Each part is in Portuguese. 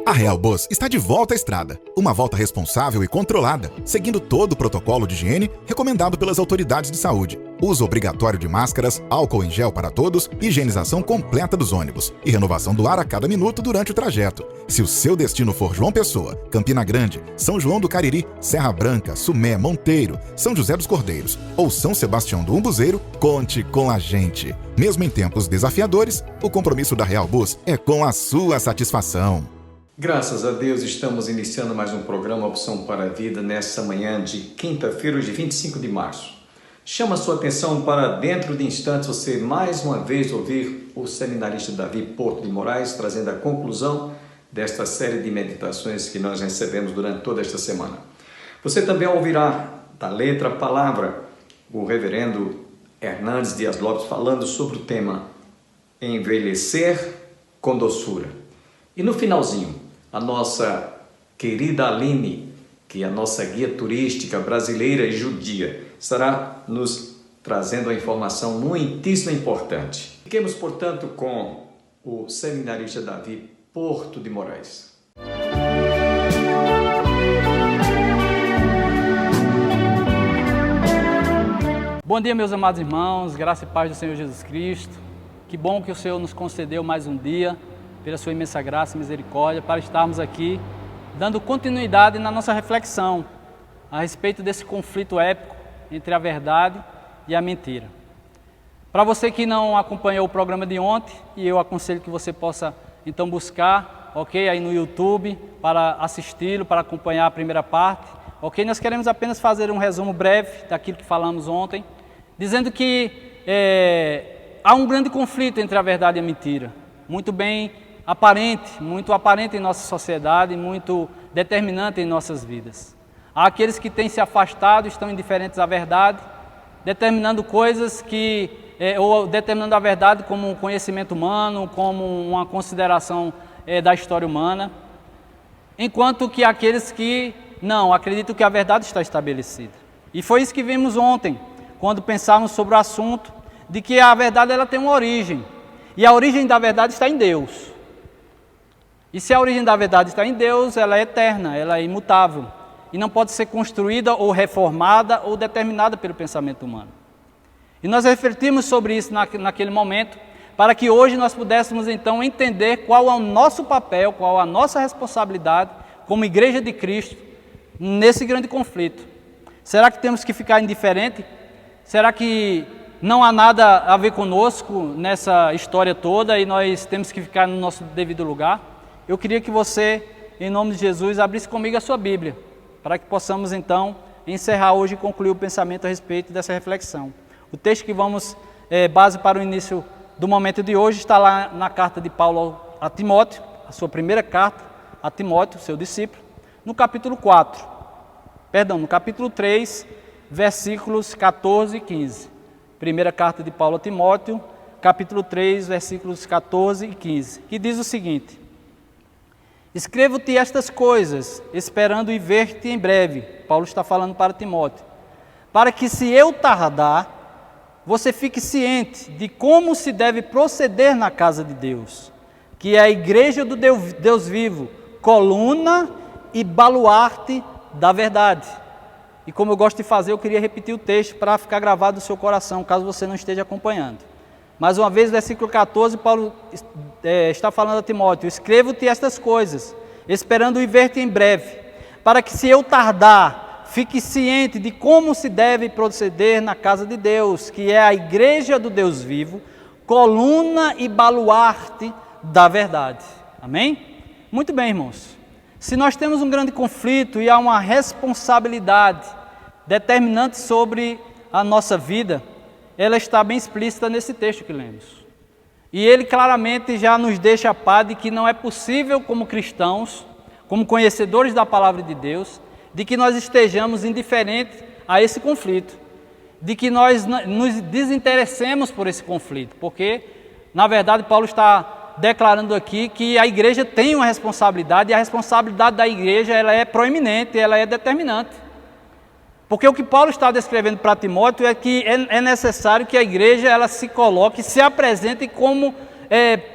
A Real Bus está de volta à estrada. Uma volta responsável e controlada, seguindo todo o protocolo de higiene recomendado pelas autoridades de saúde. Uso obrigatório de máscaras, álcool em gel para todos, higienização completa dos ônibus e renovação do ar a cada minuto durante o trajeto. Se o seu destino for João Pessoa, Campina Grande, São João do Cariri, Serra Branca, Sumé, Monteiro, São José dos Cordeiros ou São Sebastião do Umbuzeiro, conte com a gente. Mesmo em tempos desafiadores, o compromisso da Real Bus é com a sua satisfação. Graças a Deus, estamos iniciando mais um programa Opção para a Vida nessa manhã de quinta-feira, de 25 de março. Chama a sua atenção para dentro de instantes você mais uma vez ouvir o seminarista Davi Porto de Moraes trazendo a conclusão desta série de meditações que nós recebemos durante toda esta semana. Você também ouvirá da letra a palavra o reverendo Hernandes Dias Lopes falando sobre o tema Envelhecer com doçura. E no finalzinho, a nossa querida Aline, que é a nossa guia turística brasileira e judia, estará nos trazendo uma informação muitíssimo importante. Fiquemos, portanto, com o seminarista Davi Porto de Moraes. Bom dia, meus amados irmãos, graça e paz do Senhor Jesus Cristo. Que bom que o Senhor nos concedeu mais um dia, pela sua imensa graça e misericórdia, para estarmos aqui dando continuidade na nossa reflexão a respeito desse conflito épico entre a verdade e a mentira. Para você que não acompanhou o programa de ontem, e eu aconselho que você possa então buscar, ok, aí no YouTube, para assisti-lo, para acompanhar a primeira parte, ok? Nós queremos apenas fazer um resumo breve daquilo que falamos ontem, dizendo que há um grande conflito entre a verdade e a mentira, muito aparente em nossa sociedade, muito determinante em nossas vidas. Há aqueles que têm se afastado, estão indiferentes à verdade, determinando coisas ou determinando a verdade como um conhecimento humano, como uma consideração da história humana, enquanto que aqueles que não acreditam que a verdade está estabelecida. E foi isso que vimos ontem, quando pensávamos sobre o assunto de que a verdade ela tem uma origem, e a origem da verdade está em Deus. E se a origem da verdade está em Deus, ela é eterna, ela é imutável. E não pode ser construída ou reformada ou determinada pelo pensamento humano. E nós refletimos sobre isso naquele momento, para que hoje nós pudéssemos então entender qual é o nosso papel, qual é a nossa responsabilidade como Igreja de Cristo nesse grande conflito. Será que temos que ficar indiferente? Será que não há nada a ver conosco nessa história toda e nós temos que ficar no nosso devido lugar? Eu queria que você, em nome de Jesus, abrisse comigo a sua Bíblia, para que possamos então encerrar hoje e concluir o pensamento a respeito dessa reflexão. O texto que vamos base para o início do momento de hoje está lá na carta de Paulo a Timóteo, a sua primeira carta a Timóteo, seu discípulo, no capítulo 3, versículos 14 e 15. Primeira carta de Paulo a Timóteo, capítulo 3, versículos 14 e 15, que diz o seguinte: Escrevo-te estas coisas, esperando ir ver-te em breve. Paulo está falando para Timóteo. Para que, se eu tardar, você fique ciente de como se deve proceder na casa de Deus, que é a igreja do Deus vivo, coluna e baluarte da verdade. E como eu gosto de fazer, eu queria repetir o texto para ficar gravado no seu coração, caso você não esteja acompanhando. Mais uma vez, versículo 14, Paulo está falando a Timóteo: Escrevo-te estas coisas, esperando ir ver-te em breve, para que, se eu tardar, fique ciente de como se deve proceder na casa de Deus, que é a igreja do Deus vivo, coluna e baluarte da verdade. Amém? Muito bem, irmãos. Se nós temos um grande conflito e há uma responsabilidade determinante sobre a nossa vida, ela está bem explícita nesse texto que lemos. E ele claramente já nos deixa a par de que não é possível, como cristãos, como conhecedores da palavra de Deus, de que nós estejamos indiferentes a esse conflito, de que nós nos desinteressemos por esse conflito, porque, na verdade, Paulo está declarando aqui que a igreja tem uma responsabilidade, e a responsabilidade da igreja ela é proeminente, ela é determinante. Porque o que Paulo está descrevendo para Timóteo é que é necessário que a igreja ela se coloque, se apresente como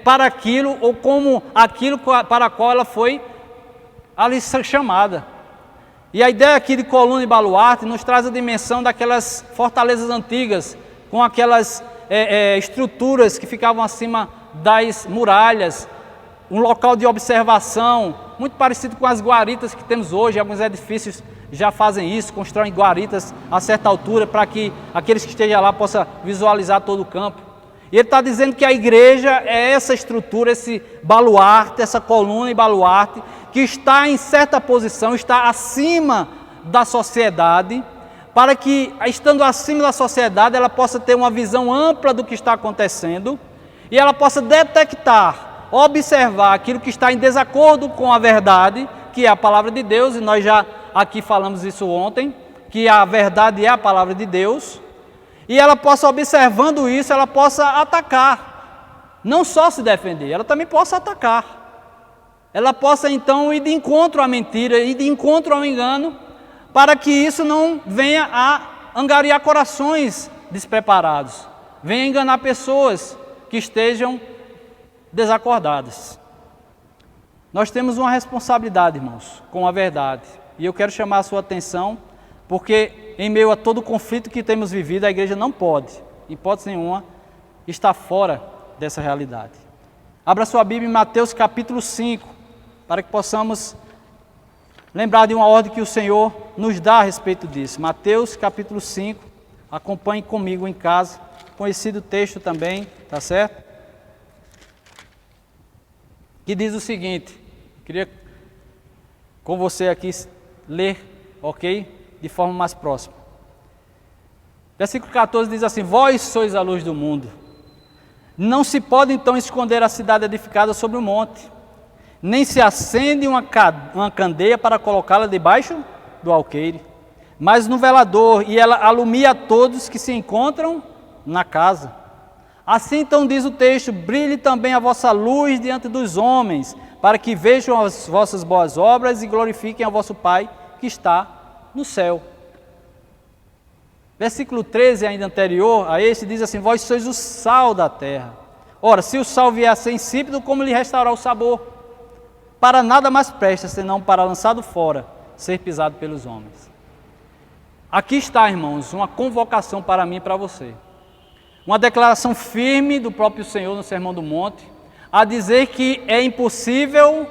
para aquilo ou como aquilo para a qual ela foi a lição chamada. E a ideia aqui de coluna e baluarte nos traz a dimensão daquelas fortalezas antigas, com aquelas estruturas que ficavam acima das muralhas, um local de observação, muito parecido com as guaritas que temos hoje. Alguns edifícios já fazem isso, constroem guaritas a certa altura para que aqueles que estejam lá possam visualizar todo o campo. E ele está dizendo que a igreja é essa estrutura, esse baluarte, essa coluna e baluarte, que está em certa posição, está acima da sociedade, para que, estando acima da sociedade, ela possa ter uma visão ampla do que está acontecendo e ela possa detectar, observar aquilo que está em desacordo com a verdade, que é a palavra de Deus, e nós já aqui falamos isso ontem, que a verdade é a palavra de Deus, e ela possa, observando isso, ela possa atacar, não só se defender, ela também possa atacar. Ela possa então ir de encontro à mentira, ir de encontro ao engano, para que isso não venha a angariar corações despreparados, venha enganar pessoas que estejam desacordadas. Nós temos uma responsabilidade, irmãos, com a verdade, e eu quero chamar a sua atenção, porque em meio a todo o conflito que temos vivido, a igreja não pode, em hipótese nenhuma, estar fora dessa realidade. Abra sua Bíblia em Mateus capítulo 5, para que possamos lembrar de uma ordem que o Senhor nos dá a respeito disso. Mateus capítulo 5, acompanhe comigo em casa, conhecido texto também, tá certo? Que diz o seguinte, queria com você aqui ler, ok? De forma mais próxima. Versículo 14 diz assim: vós sois a luz do mundo. Não se pode então esconder a cidade edificada sobre o monte, nem se acende uma candeia para colocá-la debaixo do alqueire, mas no velador, e ela alumia a todos que se encontram na casa. Assim então diz o texto: brilhe também a vossa luz diante dos homens, para que vejam as vossas boas obras e glorifiquem a vosso Pai que está no céu. Versículo 13, ainda anterior a este, diz assim: vós sois o sal da terra. Ora, se o sal vier a ser insípido, como lhe restaurar o sabor? Para nada mais presta, senão para, lançado fora, ser pisado pelos homens. Aqui está, irmãos, uma convocação para mim e para você. Uma declaração firme do próprio Senhor no Sermão do Monte, a dizer que é impossível,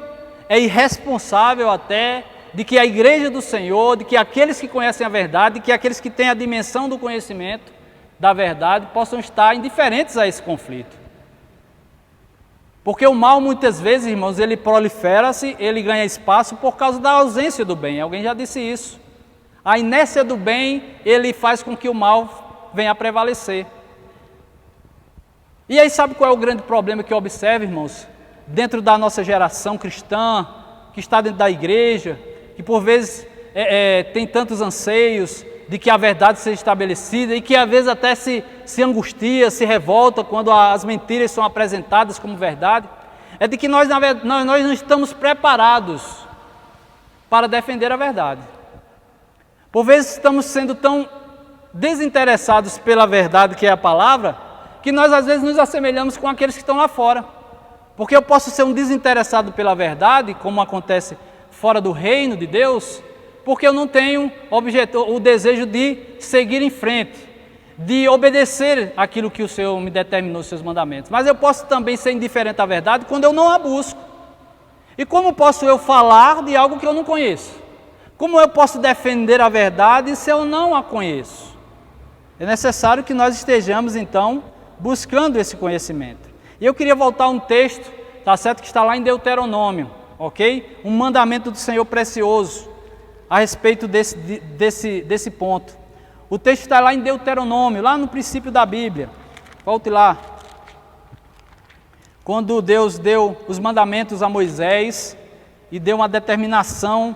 é irresponsável até, de que a igreja do Senhor, de que aqueles que conhecem a verdade, de que aqueles que têm a dimensão do conhecimento da verdade, possam estar indiferentes a esse conflito. Porque o mal, muitas vezes, irmãos, ele prolifera-se, ele ganha espaço por causa da ausência do bem. Alguém já disse isso. A inércia do bem, ele faz com que o mal venha a prevalecer. E aí sabe qual é o grande problema que eu observo, irmãos? Dentro da nossa geração cristã, que está dentro da igreja, que por vezes tem tantos anseios de que a verdade seja estabelecida e que às vezes até se angustia, se revolta quando as mentiras são apresentadas como verdade, é de que nós não estamos preparados para defender a verdade. Por vezes estamos sendo tão desinteressados pela verdade que é a palavra, que nós às vezes nos assemelhamos com aqueles que estão lá fora. Porque eu posso ser um desinteressado pela verdade, como acontece fora do reino de Deus, porque eu não tenho o desejo de seguir em frente, de obedecer aquilo que o Senhor me determinou, os seus mandamentos. Mas eu posso também ser indiferente à verdade quando eu não a busco. E como posso eu falar de algo que eu não conheço? Como eu posso defender a verdade se eu não a conheço? É necessário que nós estejamos, então, buscando esse conhecimento. E eu queria voltar a um texto, tá certo, que está lá em Deuteronômio, ok? Um mandamento do Senhor precioso a respeito desse ponto. O texto está lá em Deuteronômio, lá no princípio da Bíblia. Volte lá. Quando Deus deu os mandamentos a Moisés e deu uma determinação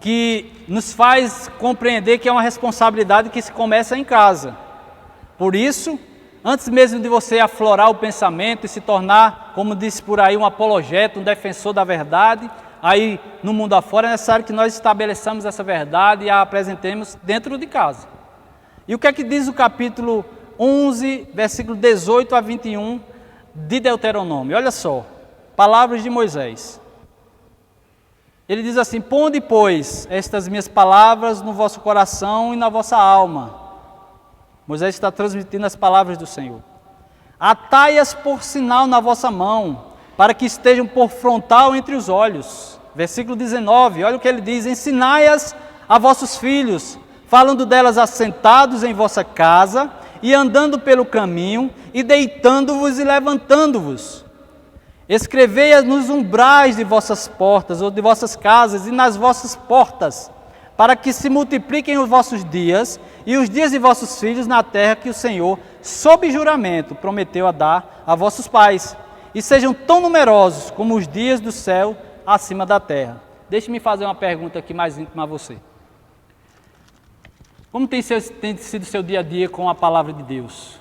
que nos faz compreender que é uma responsabilidade que se começa em casa. Por isso, antes mesmo de você aflorar o pensamento e se tornar, como disse por aí, um apologeta, um defensor da verdade, aí no mundo afora é necessário que nós estabeleçamos essa verdade e a apresentemos dentro de casa. E o que é que diz o capítulo 11, versículo 18 a 21 de Deuteronômio? Olha só, palavras de Moisés. Ele diz assim: ponde, pois, estas minhas palavras no vosso coração e na vossa alma. Moisés está transmitindo as palavras do Senhor. Atai-as por sinal na vossa mão, para que estejam por frontal entre os olhos. Versículo 19, olha o que ele diz: ensinai-as a vossos filhos, falando delas assentados em vossa casa, e andando pelo caminho, e deitando-vos e levantando-vos. Escrevei-as nos umbrais de vossas portas, ou de vossas casas, e nas vossas portas, para que se multipliquem os vossos dias, e os dias de vossos filhos na terra que o Senhor, sob juramento, prometeu a dar a vossos pais, e sejam tão numerosos como os dias do céu acima da terra. Deixe-me fazer uma pergunta aqui mais íntima a você. Como tem sido o seu dia a dia com a palavra de Deus?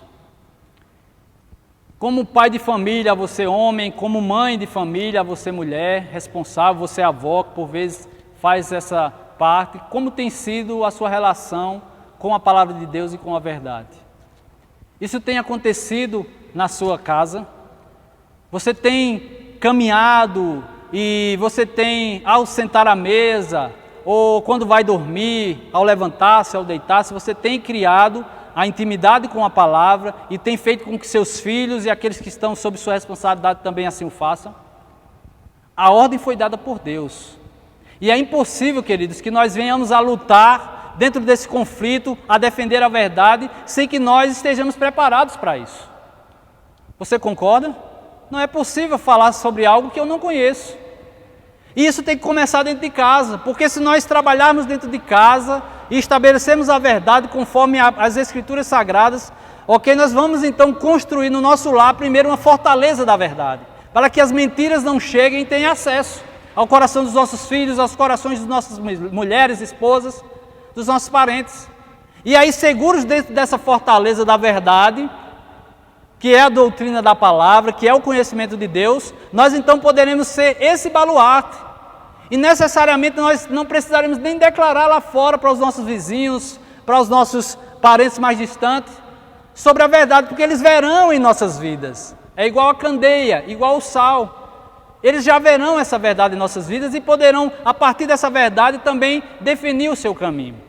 Como pai de família, você homem, como mãe de família, você mulher, responsável, você avó, que por vezes faz essa parte, como tem sido a sua relação com a palavra de Deus e com a verdade? Isso tem acontecido na sua casa? Você tem caminhado e você tem, ao sentar à mesa, ou quando vai dormir, ao levantar-se, ao deitar-se, você tem criado a intimidade com a palavra e tem feito com que seus filhos e aqueles que estão sob sua responsabilidade também assim o façam? A ordem foi dada por Deus. E é impossível, queridos, que nós venhamos a lutar dentro desse conflito, a defender a verdade, sem que nós estejamos preparados para isso. Você concorda? Não é possível falar sobre algo que eu não conheço. E isso tem que começar dentro de casa, porque se nós trabalharmos dentro de casa e estabelecermos a verdade conforme as Escrituras Sagradas, ok, nós vamos então construir no nosso lar primeiro uma fortaleza da verdade, para que as mentiras não cheguem e tenham acesso ao coração dos nossos filhos, aos corações das nossas mulheres, esposas, dos nossos parentes. E aí, seguros dentro dessa fortaleza da verdade, que é a doutrina da palavra, que é o conhecimento de Deus, nós então poderemos ser esse baluarte. E necessariamente nós não precisaremos nem declarar lá fora para os nossos vizinhos, para os nossos parentes mais distantes, sobre a verdade, porque eles verão em nossas vidas. É igual a candeia, igual o sal. Eles já verão essa verdade em nossas vidas e poderão, a partir dessa verdade, também definir o seu caminho.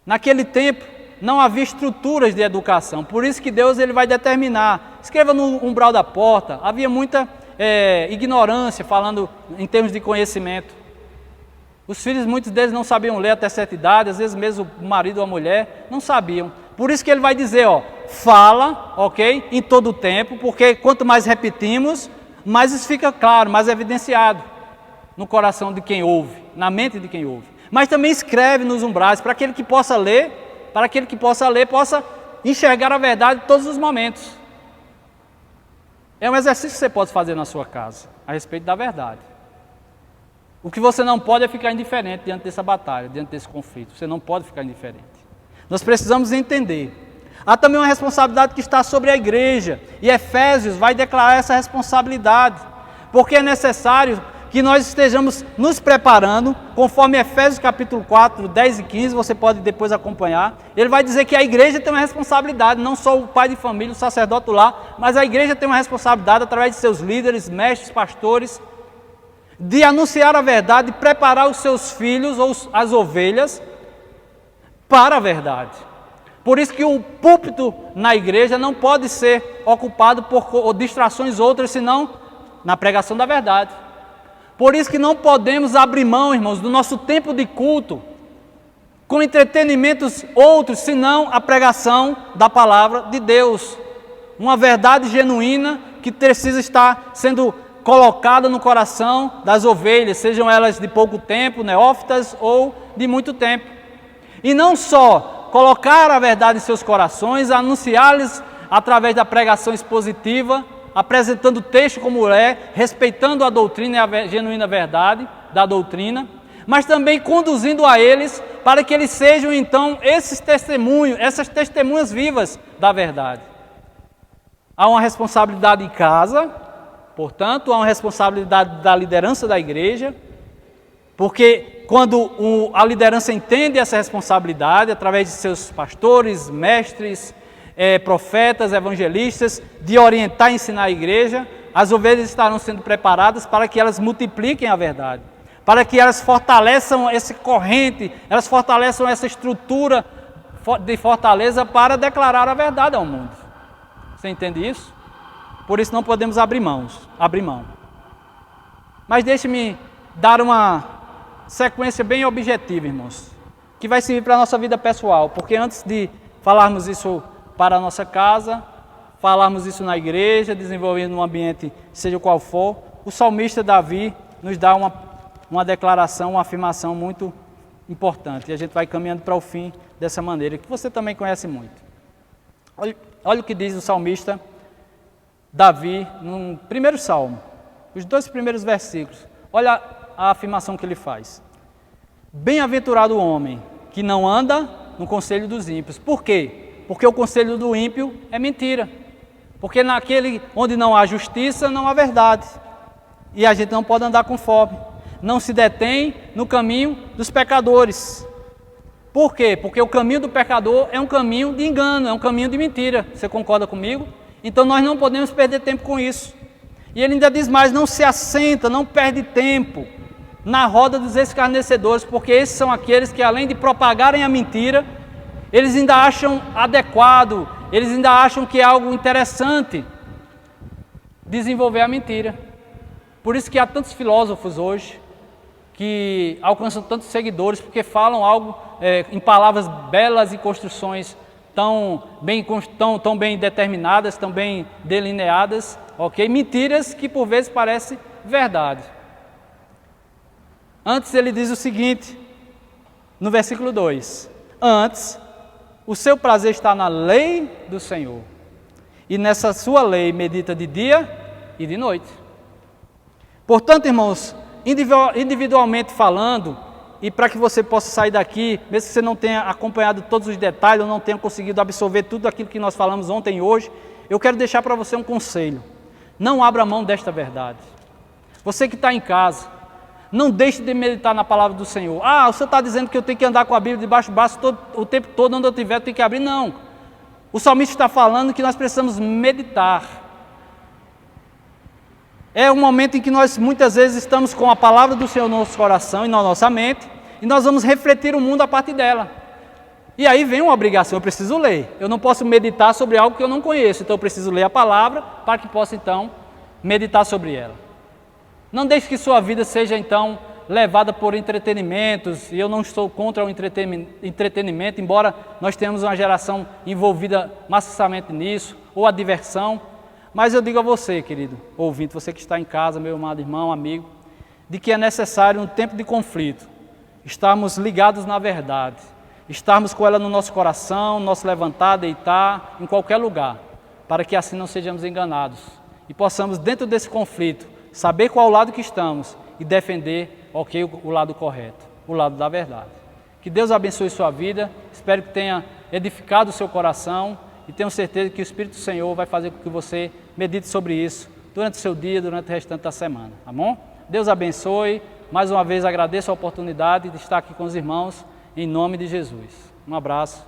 Naquele tempo, não havia estruturas de educação, por isso que Deus ele vai determinar. Escreva no umbral da porta. Havia muita ignorância, falando em termos de conhecimento. Os filhos, muitos deles não sabiam ler até certa idade, às vezes mesmo o marido ou a mulher não sabiam. Por isso que ele vai dizer, fala, ok, em todo o tempo, porque quanto mais repetimos, mais isso fica claro, mais evidenciado no coração de quem ouve, na mente de quem ouve. Mas também escreve nos umbrais, para aquele que possa ler, possa enxergar a verdade em todos os momentos. É um exercício que você pode fazer na sua casa, a respeito da verdade. O que você não pode é ficar indiferente diante dessa batalha, diante desse conflito. Você não pode ficar indiferente. Nós precisamos entender. Há também uma responsabilidade que está sobre a igreja, e Efésios vai declarar essa responsabilidade, porque é necessário que nós estejamos nos preparando, conforme Efésios capítulo 4, 10 e 15, você pode depois acompanhar. Ele vai dizer que a igreja tem uma responsabilidade, não só o pai de família, o sacerdote lá, mas a igreja tem uma responsabilidade através de seus líderes, mestres, pastores, de anunciar a verdade, de preparar os seus filhos ou as ovelhas para a verdade. Por isso que o púlpito na igreja não pode ser ocupado por distrações outras, senão na pregação da verdade. Por isso que não podemos abrir mão, irmãos, do nosso tempo de culto com entretenimentos outros, senão a pregação da palavra de Deus. Uma verdade genuína que precisa estar sendo colocada no coração das ovelhas, sejam elas de pouco tempo, neófitas ou de muito tempo. E não só colocar a verdade em seus corações, anunciar-lhes através da pregação expositiva, apresentando o texto como é, respeitando a doutrina e a genuína verdade da doutrina, mas também conduzindo a eles para que eles sejam então esses testemunhos, essas testemunhas vivas da verdade. Há uma responsabilidade em casa, portanto, há uma responsabilidade da liderança da igreja, porque quando a liderança entende essa responsabilidade, através de seus pastores, mestres, profetas, evangelistas, de orientar e ensinar a igreja, as ovelhas estarão sendo preparadas para que elas multipliquem a verdade, para que elas fortaleçam essa corrente, elas fortaleçam essa estrutura de fortaleza para declarar a verdade ao mundo. Você entende isso? Por isso não podemos abrir mão. Mas deixe-me dar uma sequência bem objetiva, irmãos, que vai servir para a nossa vida pessoal, porque antes de falarmos isso para a nossa casa, falarmos isso na igreja, desenvolvendo um ambiente, seja qual for, o salmista Davi nos dá uma declaração, uma afirmação muito importante. E a gente vai caminhando para o fim dessa maneira, que você também conhece muito. Olha o que diz o salmista Davi no primeiro salmo, os 2 primeiros versículos. Olha a afirmação que ele faz. Bem-aventurado o homem que não anda no conselho dos ímpios. Por quê? Porque o conselho do ímpio é mentira. Porque naquele onde não há justiça, não há verdade. E a gente não pode andar conforme. Não se detém no caminho dos pecadores. Por quê? Porque o caminho do pecador é um caminho de engano, é um caminho de mentira. Você concorda comigo? Então nós não podemos perder tempo com isso. E ele ainda diz mais, não se assenta, não perde tempo na roda dos escarnecedores, porque esses são aqueles que, além de propagarem a mentira, eles ainda acham adequado, eles ainda acham que é algo interessante desenvolver a mentira. Por isso que há tantos filósofos hoje que alcançam tantos seguidores, porque falam algo em palavras belas e construções tão bem determinadas, tão bem delineadas, ok? Mentiras que por vezes parecem verdade. Antes ele diz o seguinte, no versículo 2: antes, o seu prazer está na lei do Senhor, e nessa sua lei medita de dia e de noite. Portanto, irmãos, individualmente falando, e para que você possa sair daqui, mesmo que você não tenha acompanhado todos os detalhes, ou não tenha conseguido absorver tudo aquilo que nós falamos ontem e hoje, eu quero deixar para você um conselho. Não abra mão desta verdade. Você que está em casa, não deixe de meditar na palavra do Senhor. Ah, você está dizendo que eu tenho que andar com a Bíblia debaixo do braço o tempo todo, onde eu estiver, eu tenho que abrir. Não. O salmista está falando que nós precisamos meditar. É um momento em que nós muitas vezes estamos com a palavra do Senhor no nosso coração e na nossa mente, e nós vamos refletir o mundo a partir dela. E aí vem uma obrigação, eu preciso ler. Eu não posso meditar sobre algo que eu não conheço, então eu preciso ler a palavra para que possa então meditar sobre ela. Não deixe que sua vida seja então levada por entretenimentos, e eu não estou contra o entretenimento, embora nós tenhamos uma geração envolvida maciçamente nisso, ou a diversão. Mas eu digo a você, querido ouvinte, você que está em casa, meu amado irmão, amigo, de que é necessário, no tempo de conflito, estarmos ligados na verdade, estarmos com ela no nosso coração, nosso levantar, deitar, em qualquer lugar, para que assim não sejamos enganados e possamos, dentro desse conflito, saber qual lado que estamos e defender, o lado correto, o lado da verdade. Que Deus abençoe sua vida, espero que tenha edificado o seu coração e tenho certeza que o Espírito do Senhor vai fazer com que você medite sobre isso durante o seu dia, durante o restante da semana, tá bom? Deus abençoe, mais uma vez agradeço a oportunidade de estar aqui com os irmãos, em nome de Jesus. Um abraço.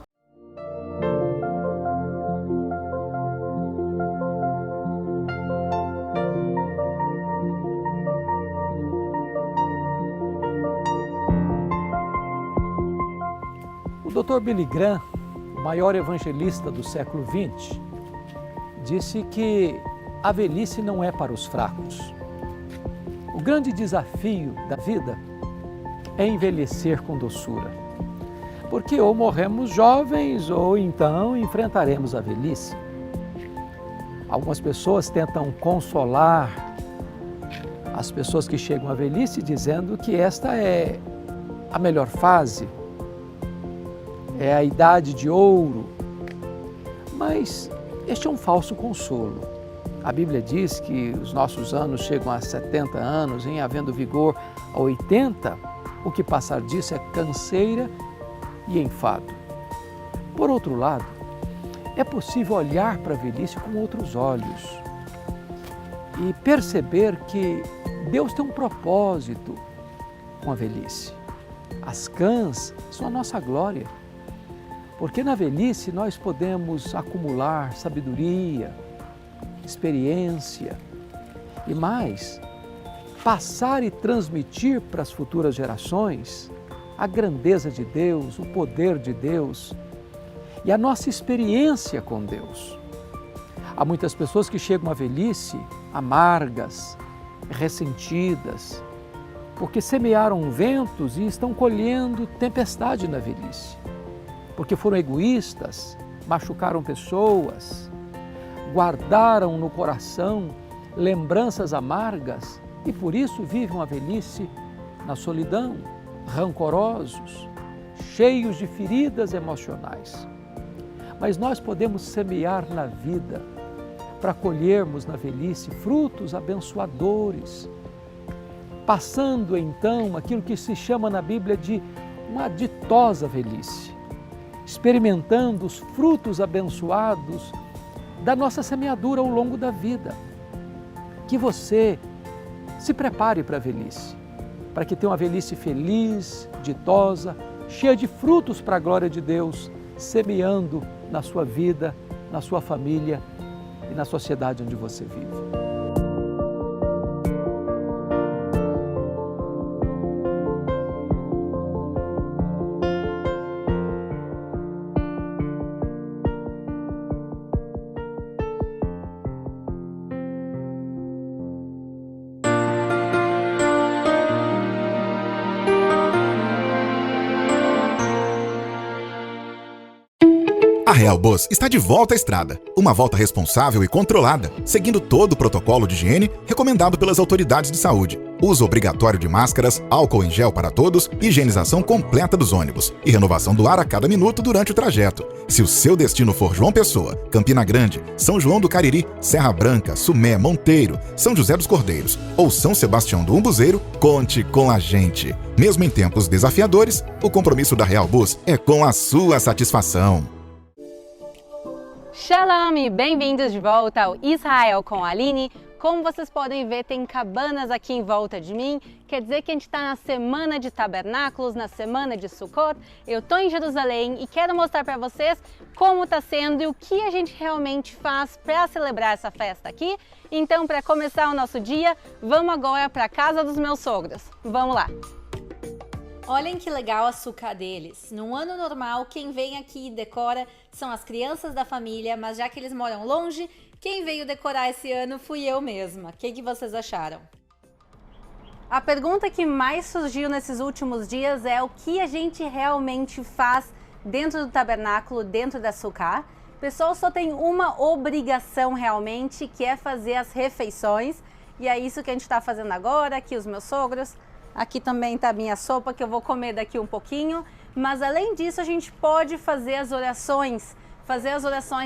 O Dr. Billy Graham, o maior evangelista do século XX, disse que a velhice não é para os fracos. O grande desafio da vida é envelhecer com doçura, porque ou morremos jovens ou então enfrentaremos a velhice. Algumas pessoas tentam consolar as pessoas que chegam à velhice dizendo que esta é a melhor fase, é a idade de ouro, mas este é um falso consolo. A Bíblia diz que os nossos anos chegam a 70 anos, em havendo vigor a 80, o que passar disso é canseira e enfado. Por outro lado, é possível olhar para a velhice com outros olhos e perceber que Deus tem um propósito com a velhice. As cãs são a nossa glória. Porque na velhice nós podemos acumular sabedoria, experiência, E mais, passar e transmitir para as futuras gerações a grandeza de Deus, o poder de Deus e a nossa experiência com Deus. Há muitas pessoas que chegam à velhice amargas, ressentidas, porque semearam ventos e estão colhendo tempestade na velhice, porque foram egoístas, machucaram pessoas, guardaram no coração lembranças amargas e por isso vivem uma velhice na solidão, rancorosos, cheios de feridas emocionais. Mas nós podemos semear na vida para colhermos na velhice frutos abençoadores, passando então aquilo que se chama na Bíblia de uma ditosa velhice, experimentando os frutos abençoados da nossa semeadura ao longo da vida. Que você se prepare para a velhice, para que tenha uma velhice feliz, ditosa, cheia de frutos para a glória de Deus, semeando na sua vida, na sua família e na sociedade onde você vive. A Real Bus está de volta à estrada. Uma volta responsável e controlada, seguindo todo o protocolo de higiene recomendado pelas autoridades de saúde. Uso obrigatório de máscaras, álcool em gel para todos, higienização completa dos ônibus e renovação do ar a cada minuto durante o trajeto. Se o seu destino for João Pessoa, Campina Grande, São João do Cariri, Serra Branca, Sumé, Monteiro, São José dos Cordeiros ou São Sebastião do Umbuzeiro, conte com a gente. Mesmo em tempos desafiadores, o compromisso da Real Bus é com a sua satisfação. Shalom e bem-vindos de volta ao Israel com a Aline. Como vocês podem ver, tem cabanas aqui em volta de mim. Quer dizer que a gente está na semana de tabernáculos, na semana de Sukkot. Eu estou em Jerusalém e quero mostrar para vocês como está sendo e o que a gente realmente faz para celebrar essa festa aqui. Então, para começar o nosso dia, vamos agora para a casa dos meus sogros. Vamos lá! Olhem que legal a sucá deles. Num ano normal, quem vem aqui e decora são as crianças da família, mas já que eles moram longe, quem veio decorar esse ano fui eu mesma. O que vocês acharam? A pergunta que mais surgiu nesses últimos dias é o que a gente realmente faz dentro do tabernáculo, dentro da sucá. O pessoal só tem uma obrigação realmente, que é fazer as refeições. E é isso que a gente está fazendo agora, aqui os meus sogros. Aqui também está a minha sopa, que eu vou comer daqui um pouquinho. Mas além disso, a gente pode fazer as orações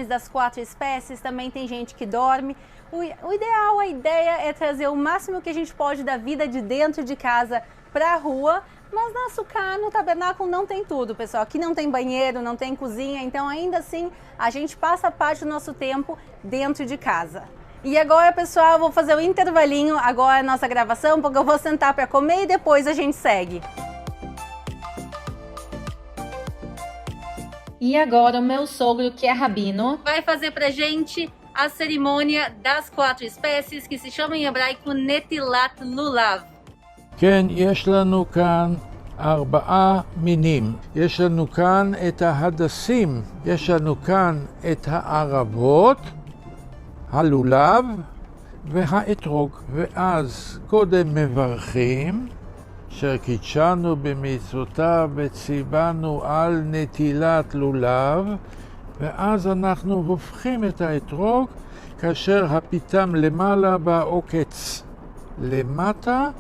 das 4 espécies. Também tem gente que dorme. O ideal, a ideia é trazer o máximo que a gente pode da vida de dentro de casa para a rua. Mas na sucá, no tabernáculo, não tem tudo, pessoal. Aqui não tem banheiro, não tem cozinha. Então, ainda assim, a gente passa parte do nosso tempo dentro de casa. E agora, pessoal, eu vou fazer um intervalinho agora na nossa gravação, porque eu vou sentar para comer e depois a gente segue. E agora o meu sogro, que é rabino, vai fazer pra gente a cerimônia das 4 espécies, que se chama em hebraico Netilat Lulav. כן, יש לנו כאן 4 מינים. יש לנו כאן את ההדסים, יש לנו כאן את הערבות, הלולב והאתרוג. ואז קודם מברכים, אשר קידשנו במצוותיו וציוונו על נטילת לולב, ואז אנחנו הופכים את האתרוג כאשר הפיתם למעלה והעוקץ למטה,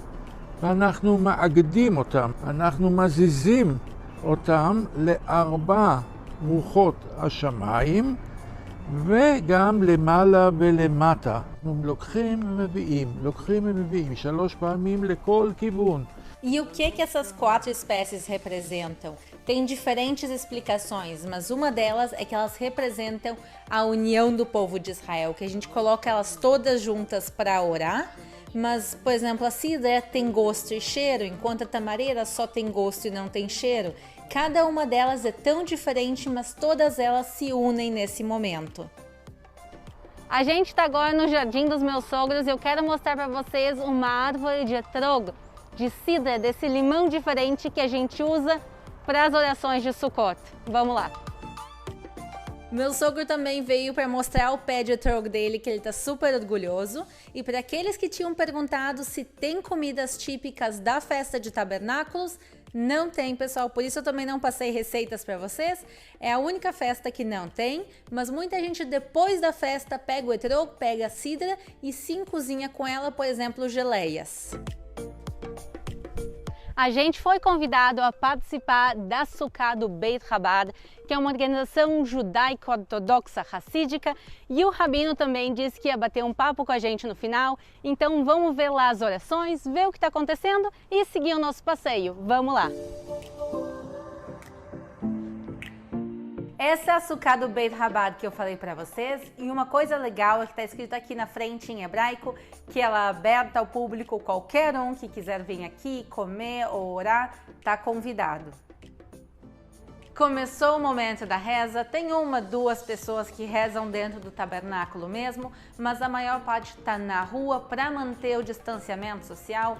ואנחנו מאגדים אותם, אנחנו מזיזים אותם ל4 רוחות השמיים, וגם למעלה ולמטה. אנחנו לוקחים ומביאים 3 פעמים לכל כיוון. E o que essas 4 espécies representam? Tem diferentes explicações, mas uma delas é que elas representam a união do povo de Israel, que a gente coloca elas todas juntas para orar. Mas, por exemplo, a cidra tem gosto e cheiro, enquanto a tamareira só tem gosto e não tem cheiro. Cada uma delas é tão diferente, mas todas elas se unem nesse momento. A gente está agora no Jardim dos Meus Sogros e eu quero mostrar para vocês uma árvore de etrog, de cidra, desse limão diferente que a gente usa para as orações de Sukkot. Vamos lá! Meu sogro também veio para mostrar o pé de etrog dele, que ele está super orgulhoso. E para aqueles que tinham perguntado se tem comidas típicas da festa de tabernáculos, não tem, pessoal. Por isso eu também não passei receitas para vocês. É a única festa que não tem, mas muita gente depois da festa pega o etrog, pega a cidra e sim cozinha com ela, por exemplo, geleias. A gente foi convidado a participar da Sukkah do Beit Chabad, que é uma organização judaico-ortodoxa racídica, e o rabino também disse que ia bater um papo com a gente no final. Então vamos ver lá as orações, ver o que está acontecendo e seguir o nosso passeio. Vamos lá! Essa é a Sukkah do Beit Chabad que eu falei para vocês, e uma coisa legal é que está escrito aqui na frente em hebraico que ela é aberta ao público, qualquer um que quiser vir aqui comer ou orar, está convidado. Começou o momento da reza, tem duas pessoas que rezam dentro do tabernáculo mesmo, mas a maior parte está na rua para manter o distanciamento social.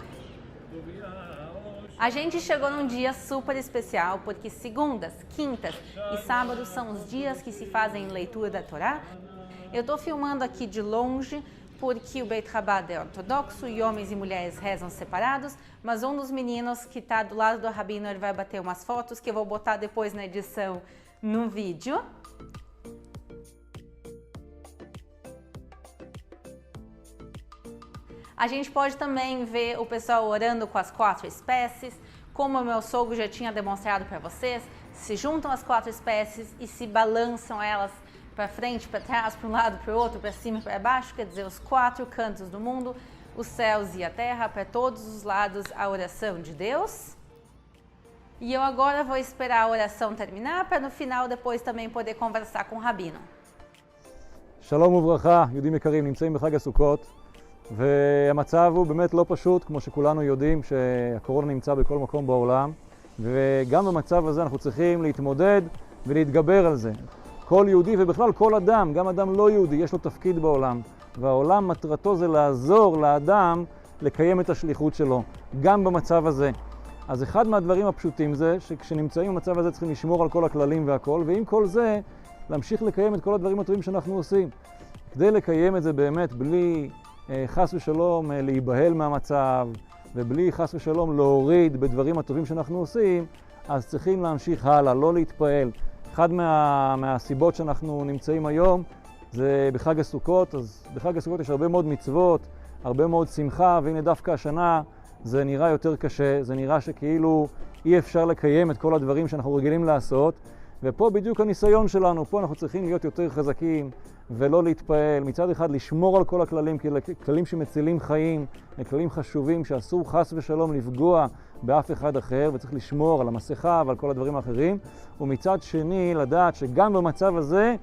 A gente chegou num dia super especial, porque segundas, quintas e sábados são os dias que se fazem leitura da Torá. Eu estou filmando aqui de longe, porque o Beit Chabad é ortodoxo e homens e mulheres rezam separados, mas um dos meninos que está do lado do rabino, ele vai bater umas fotos que eu vou botar depois na edição no vídeo. A gente pode também ver o pessoal orando com as 4 espécies, como o meu sogro já tinha demonstrado para vocês, se juntam as 4 espécies e se balançam elas para frente, para trás, para um lado, para o outro, para cima e para baixo, quer dizer, os 4 cantos do mundo, os céus e a terra, para todos os lados a oração de Deus. E eu agora vou esperar a oração terminar, para no final depois também poder conversar com o rabino. שלום וברכה, יהודים יקרים, נמצאים בחג הסוכות. והמצב הוא באמת לא פשוט, כמו שכולנו יודעים שהקורונה נמצא בכל מקום בעולם, וגם במצב הזה אנחנו צריכים להתמודד ולהתגבר על זה. כל יהודי ובכלל כל אדם, גם אדם לא יהודי, יש לו תפקיד בעולם, והעולם מטרתו זה לעזור לאדם לקיים את השליחות שלו, גם במצב הזה. אז אחד מהדברים הפשוטים זה שכשנמצאים במצב הזה צריכים לשמור על כל הכללים והכל, ועם כל זה להמשיך לקיים את כל הדברים הטובים שאנחנו עושים. כדי לקיים את זה באמת בלי חס ושלום להיבהל מהמצב, ובלי חס ושלום להוריד בדברים הטובים שאנחנו עושים, אז צריכים להמשיך הלאה, לא להתפעל. אחד מהסיבות שאנחנו נמצאים היום זה בחג הסוכות, אז בחג הסוכות יש הרבה מאוד מצוות, הרבה מאוד שמחה, והנה דווקא השנה זה נראה יותר קשה, זה נראה שכאילו אי אפשר לקיים את כל הדברים שאנחנו רגילים לעשות, ופה בדיוק הניסיון שלנו, פה אנחנו צריכים להיות יותר חזקים ולא להתפעל, מצד אחד לשמור על כל הכללים, כי כללים שמצילים חיים, כללים חשובים שאסור חס ושלום לפגוע באף אחד אחר, וצריך לשמור על המסכה ועל כל הדברים האחרים, ומצד שני לדעת שגם במצב הזה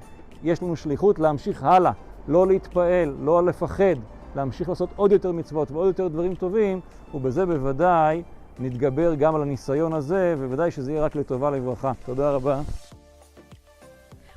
יש לנו שליחות להמשיך הלאה, לא להתפעל, לא לפחד, להמשיך לעשות עוד יותר מצוות ועוד יותר דברים טובים, ובזה בוודאי נתגבר גם על הניסיון הזה, ובוודאי שזה יהיה רק לטובה לברכה. תודה רבה.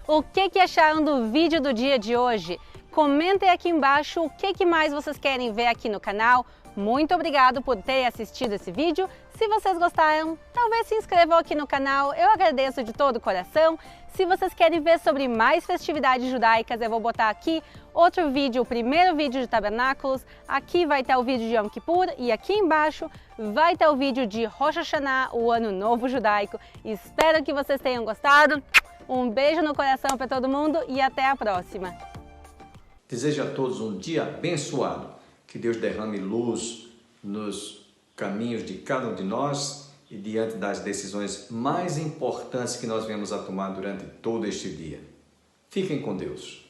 O que acharam do vídeo do dia de hoje? Comentem aqui embaixo o que mais vocês querem ver aqui no canal. Muito obrigado por terem assistido esse vídeo. Se vocês gostaram, talvez se inscrevam aqui no canal. Eu agradeço de todo o coração. Se vocês querem ver sobre mais festividades judaicas, eu vou botar aqui outro vídeo, o primeiro vídeo de tabernáculos. Aqui vai ter o vídeo de Yom Kippur e aqui embaixo vai ter o vídeo de Rosh Hashanah, o Ano Novo Judaico. Espero que vocês tenham gostado. Um beijo no coração para todo mundo e até a próxima. Desejo a todos um dia abençoado. Que Deus derrame luz nos caminhos de cada um de nós e diante das decisões mais importantes que nós viemos a tomar durante todo este dia. Fiquem com Deus.